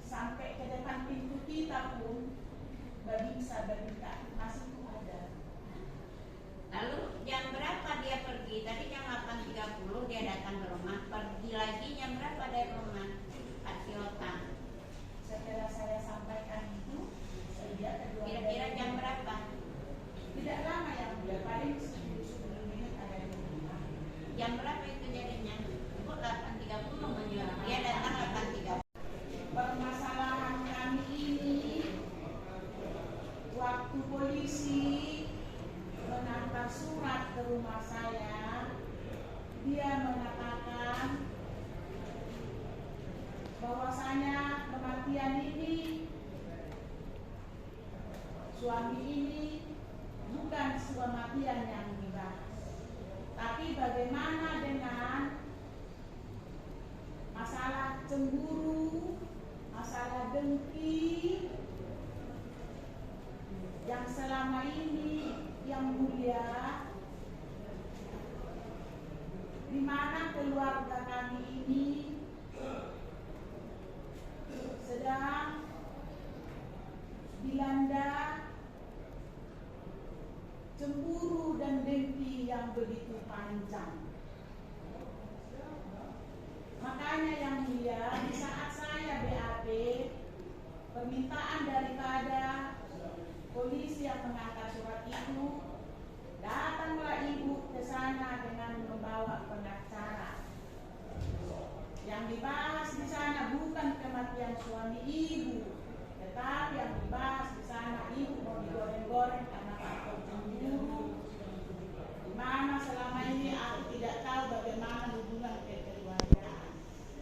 Sampai ke depan pintu kita pun babinsa masih itu ada. Lalu jam berapa dia pergi? Tadi jam 8.30 dia datang ke rumah. Pergi lagi jam berapa dari rumah? Pak Siota. Setelah saya sampaikan itu, dia kedua. Kira-kira jam berapa? Tidak lama yang mulia, paling 10 menit ada di rumah. Jam berapa itu jadinya? Ibu 8.30 menyuruh. Dia datang 8.30. Permasalahan kami ini, waktu polisi mengantar surat ke rumah saya, dia mengatakan bahwasanya kematian ini, suami ini bukan kematian yang dibahas, tapi bagaimana dengan masalah cemburu, masalah dengki yang selama ini yang mulia, di mana keluarga kami ini sedang dilanda cemburu dan dengki yang begitu panjang. Makanya yang mulia, di saat saya BAP, permintaan daripada polisi yang mengantar surat itu, datanglah ibu ke sana dengan membawa pengacara. Yang dibahas di sana bukan kematian suami ibu, tetapi yang dibahas di sana ibu mau digoreng-goreng karena faktor cemburu. Di mana selama ini aku tidak tahu bagaimana hubungan kekeluargaan.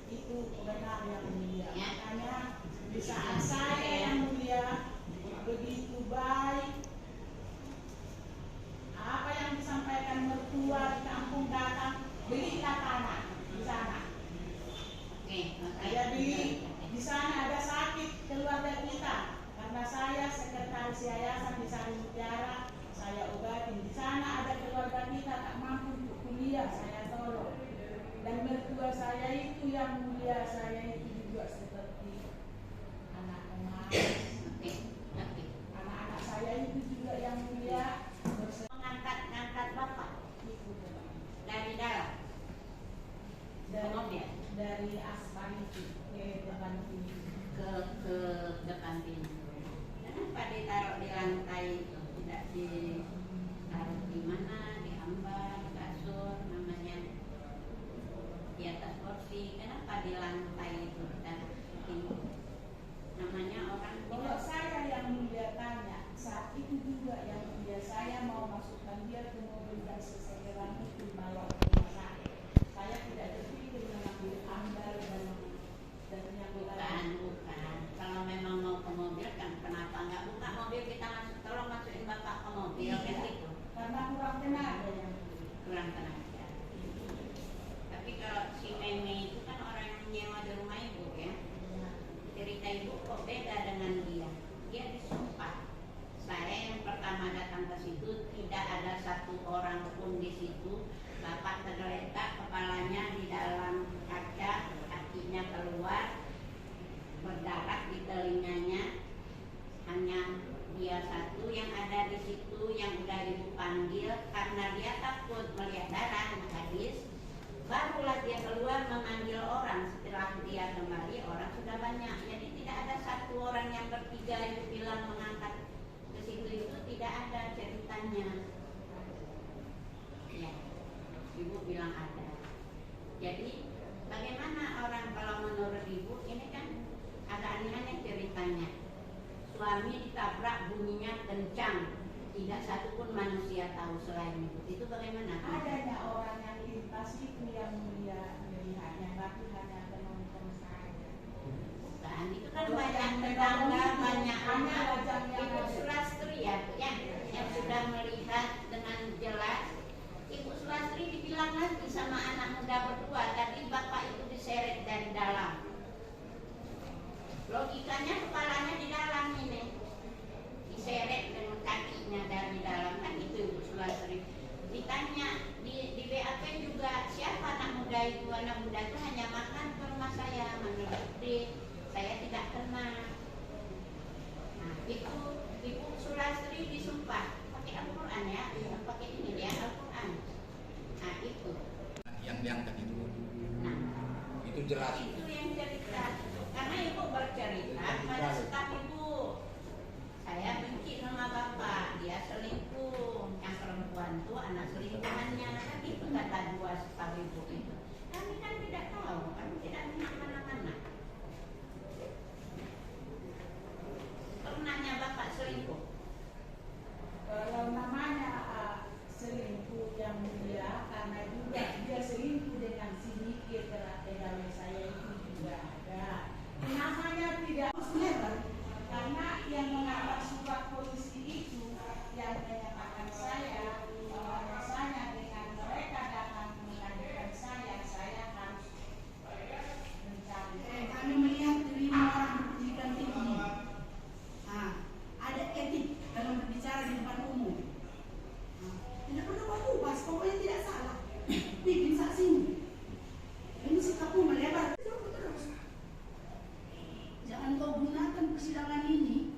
Itu benar yang mulia. Makanya di saat saya yang mulia begitu baik, apa yang disampaikan mertua di kampung datang, belilah tanah di sana. Jadi di sana ada sakit keluarga kita, karena saya sekretaris yayasan di Sari Mutiara, saya obatin. Di sana ada keluarga kita tak mampu untuk kuliah, saya tolong. Dan mertua saya itu yang mulia, saya itu juga seperti anak emas. Anak-anak saya itu juga yang mulia. Mengangkat bapak dari dalam mobil, dari aspal itu ke depan pintu. ke depan pintu. Kenapa ditaruh di lantai itu? Tidak ditaruh di mana? Di ambar, di kasur, namanya di atas kursi. Kenapa di lantai itu? Dan namanya orang. Kalau saya yang mulia tanya, saat itu juga yang mulia saya mau masukkan dia ke mobil dan sesegera itu bawa ke rumah sakit. Saya tidak berpikir mengambil ambar dan penyampaian. Bukan. Kalau memang mau ke mobil kan kenapa nggak buka mobil, kita tolong masukin bapak ke mobil kan gitu. Karena kurang tenaga yang kurang tenaga. Tapi kalau si Meme itu kan orang yang nyewa di rumah ibu ya. Cerita ibu kok beda dengan dia. Dia disumpah. Saya yang pertama datang ke situ tidak ada satu orang pun di situ. Bapak tergeletak, kepalanya di dalam kaca, kakinya keluar, berdarah di telinganya. Hanya dia satu yang ada di situ yang udah ibu panggil karena dia takut melihat darah habis. Barulah dia keluar memanggil orang. Setelah dia kembali orang sudah banyak. Jadi tidak ada satu orang yang bertiga itu bilang mengangkat ke situ, itu tidak ada ceritanya. Ya, ibu bilang ada. Jadi bagaimana orang kalau menurut ibu ini kan ada aneh-aneh ceritanya. Suami ditabrak bunyinya kencang, tidak satu pun manusia tahu selain ibu. Itu bagaimana? adanya orang yang lintas itu yang mulia melihatnya, tapi hanya penonton saja. Bukan, itu kan banyak tetangga, banyak hanya anak. wajahnya Ibu Sulastri ya, yang sudah melihat dengan jelas. Ibu Sulastri dibilang lagi sama anak muda berdua, tadi bapak itu diseret dari dalam. Logikanya kepalanya di dalam ini, diseret dengan kakinya dari dalam, kan itu Ibu Sulastri. Ditanya di BAP juga siapa anak muda itu hanya makan ke rumah saya, saya tidak kena. Nah, itu Ibu Sulastri disumpah pakai Al-Quran ya, pakai ini ya Al-Quran. Nah itu. Yang diangkat itu. Nah, Itu jelas. itu yang cerita. Karena Ibu bercerita pada staf Ibu, saya benci sama bapak, dia selingkuh, yang perempuan tuh anak selingkuhannya. Kan itu kata dua staf Ibu itu. Kami kan tidak tahu, kami tidak pernah mana-mana. Pernahnya bapak selingkuh? Kalau namanya selingkuh yang mulia, karena juga dia selingkuh dengan si Niki pegawai saya itu juga ada. Namanya tidak lebar, karena yang mengantar surat polisi itu yang menyatakan saya bahwa rasanya dengan mereka datang mengajukan saya harus mencari. Kami melihat 5 orang berpendidikan tinggi. Nah, ada etik dalam berbicara di depan umum. Nah, tidak perlu bahas, pokoknya tidak salah. Bikin saksimu. Ini sikapmu melebar terus. Jangan kau gunakan persidangan ini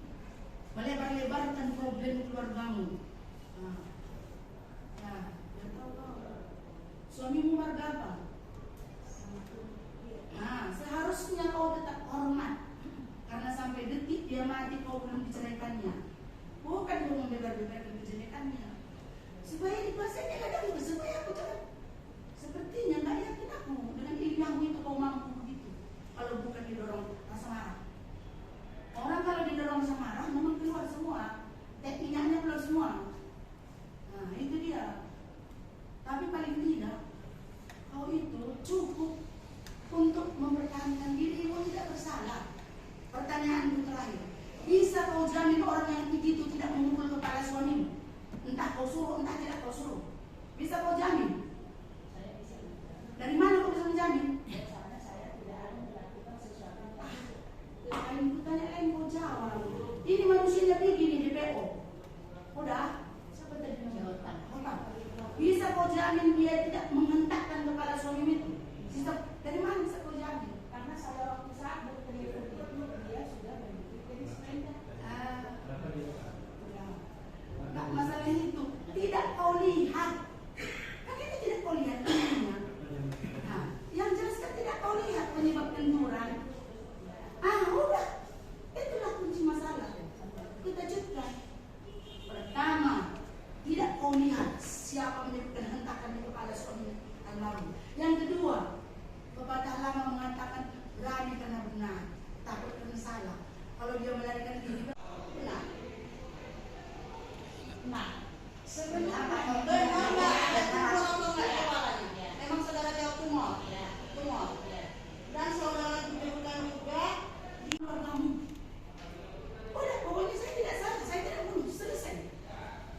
melebar-lebarkan problem keluargamu. Nah, ya tahu kau. Suamimu marga apa? Nah, seharusnya kau tetap hormat karena sampai detik dia mati kau belum diceraikannya. Bukan kau membebar-bebarkan kejelekannya. Supaya dikuasainya kadang supaya aku jangan. Sepertinya nggak yakin aku dengan ilmu itu kau mampu begitu. Kalau bukan didorong rasa marah. Orang kalau didorong rasa marah memang keluar semua. Tekniknya keluar semua. Nah, itu dia. Tapi paling tidak kau itu cukup untuk mempertahankan dirimu tidak bersalah. Pertanyaanku terakhir, bisa kau jamin orang yang begitu tidak memukul kepala suamimu? Entah kau suruh, entah tidak kau suruh. Bisa kau jamin? Saya bisa. Dari mana kau bisa menjamin? Soalnya saya tidak ada melakukan sesuatu yang itu. Lain kutanya lain kau jawab. Ini manusianya begini DPO. Udah? Siapa tadi namanya? Bisa kau jamin dia tidak menghentakkan kepala suamimu itu? Dari mana bisa kau jamin? Karena saya waktu saat bertelur itu dia sudah berhenti jadi sepeda. Nah, masalah itu tidak kau lihat. Kan itu tidak kau lihat ininya. Nah, yang jelas kan tidak kau lihat penyebab benturan. Udah. Itulah kunci masalah. Kita cegah. Pertama, tidak kau lihat siapa menyebabkan hentakan di kepala suami almarhum. Yang kedua, pepatah lama mengatakan berani karena benar, takut karena salah. Kalau dia melarikan diri benar. Nah, sebenarnya Memang saudara jawab tumor. Dan saudara menyebutkan juga di keluargamu. Udah, pokoknya saya tidak salah, saya tidak bunuh, selesai.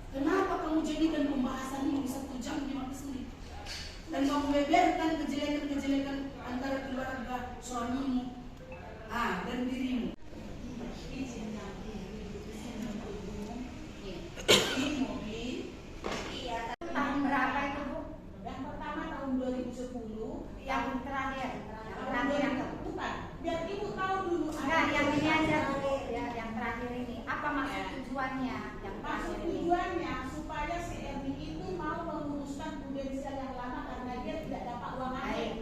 Kenapa kamu jadikan pembahasan ini 1 jam 15 menit? Dan kamu beberkan kejelekan-kejelekan antara keluarga suamimu dan dirimu. izin nanti Ini mobil. Tahun berapa itu Bu? yang pertama tahun 2010, Yang terakhir? tahun 2000 bukan. Biar ibu tahu dulu. Enggak, yang ini aja Bu, ya, yang terakhir ini. Apa maksud tujuannya? Yang Maksud terakhir ini? tujuannya supaya si Erni itu mau menguruskan prudensial yang lama karena dia tidak dapat uang Baik. agen.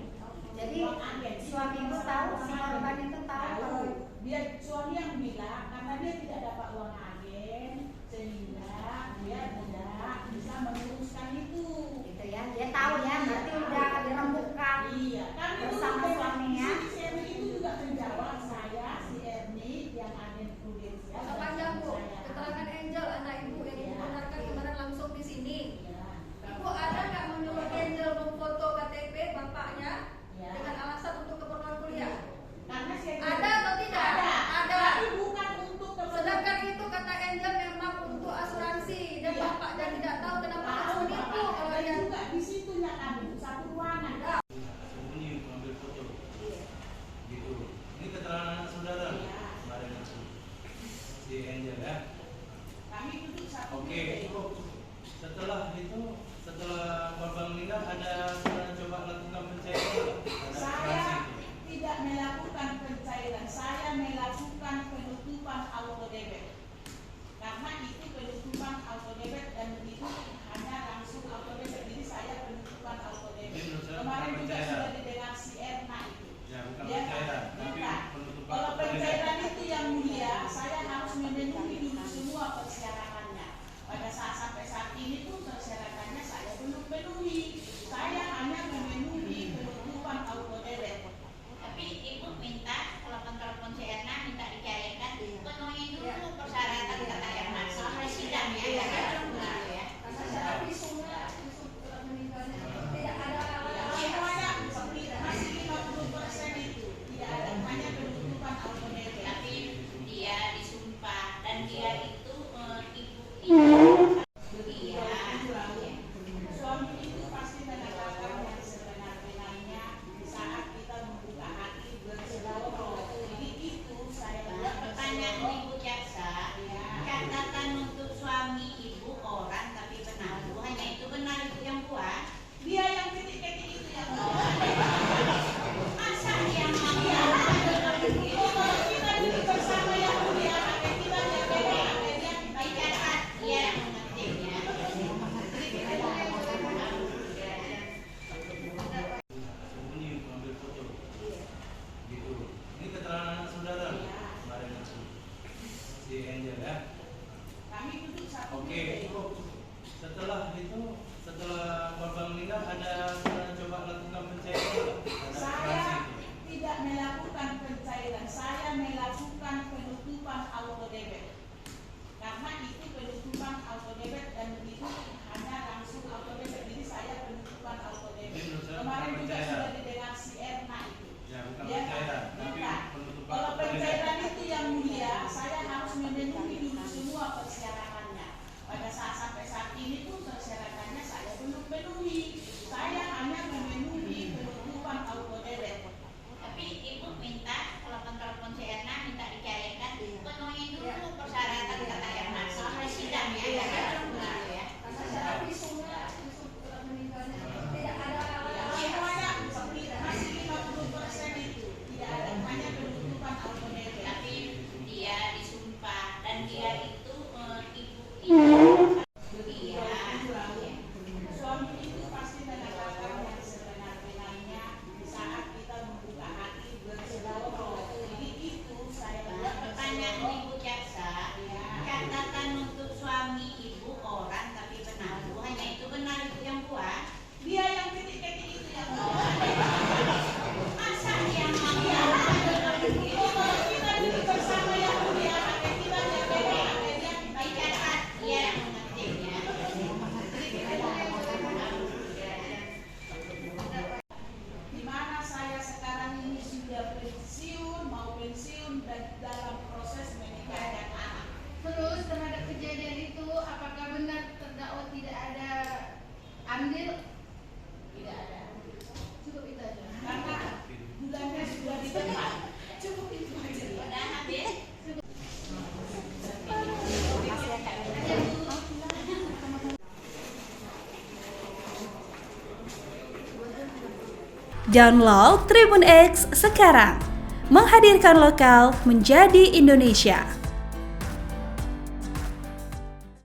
Jadi Uang agen. suami itu tahu, si korban itu tahu kalau Dia suami yang bilang karena dia tidak dapat uang agen sehingga dia tidak bisa menguruskan itu. gitu ya. Dia tahu ya, berarti udah dirembukan Iya, kami bersama dulu suaminya. Si Erni itu juga menjawab saya, si Erni yang agen prudensial. Panjang Bu, Saya. keterangan Angel anak ibu yang ibu benarkan kemarin langsung di sini. Ya. Ibu ada nggak menyuruh Angel memfoto KTP bapaknya Ya. dengan alasan untuk keperluan kuliah? Karena si Erni Ada atau tidak? Ada. Tapi bukan untuk Sedangkan itu kata Angel memang untuk asuransi dan Iya. bapaknya tidak tahu kenapa tahu harus begitu. Bapak. Kalau Dan yang juga di situnya kami satu ruangan. Sembunyi mengambil foto. Gitu. Ini keterangan anak saudara. Iya. Kemarin aku si Angel ya. Kami duduk satu. Oke, cukup. Setelah korban meninggal ada pernah coba lakukan pencairan? Ada Saya asuransi itu? tidak melakukan pencairan Download Tribun X sekarang. Menghadirkan lokal menjadi Indonesia.